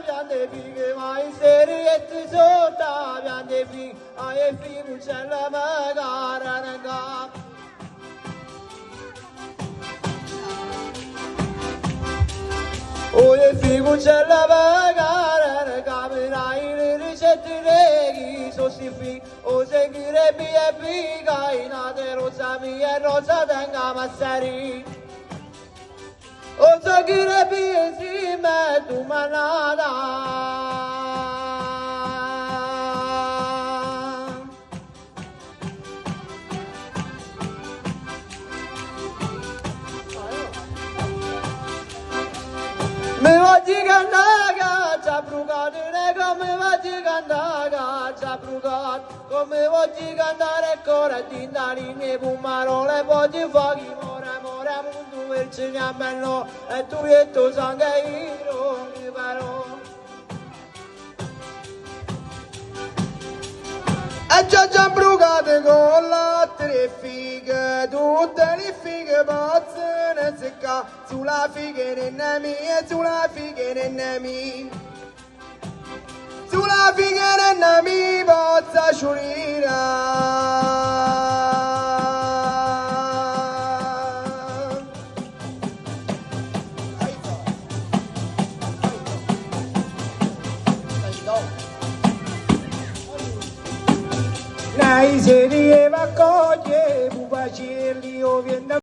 viande fighe, ma in serie ti sotto viande fighe, e figu c'è la magara nega. E figu c'è la magara nega, mirai le ricette reghi, sostifi, o seguire e figa, in ade rosa mia rosa tenga massari. O seguire insieme tu manada. Me voggi candaga, ciabrugat, come voggi candaga, ciabrugat, come voggi cantare ancora, dindari ne bumarole, voggi fuochi, more, mundu il cignambello, e tu e tu sangue io, mi paro. E già brucate con la tre fighe, tutte le fighe pazzene secca, sulla fighe nennemi e sulla fighe nennemi. Sulla fighe nennemi pazza sciurina.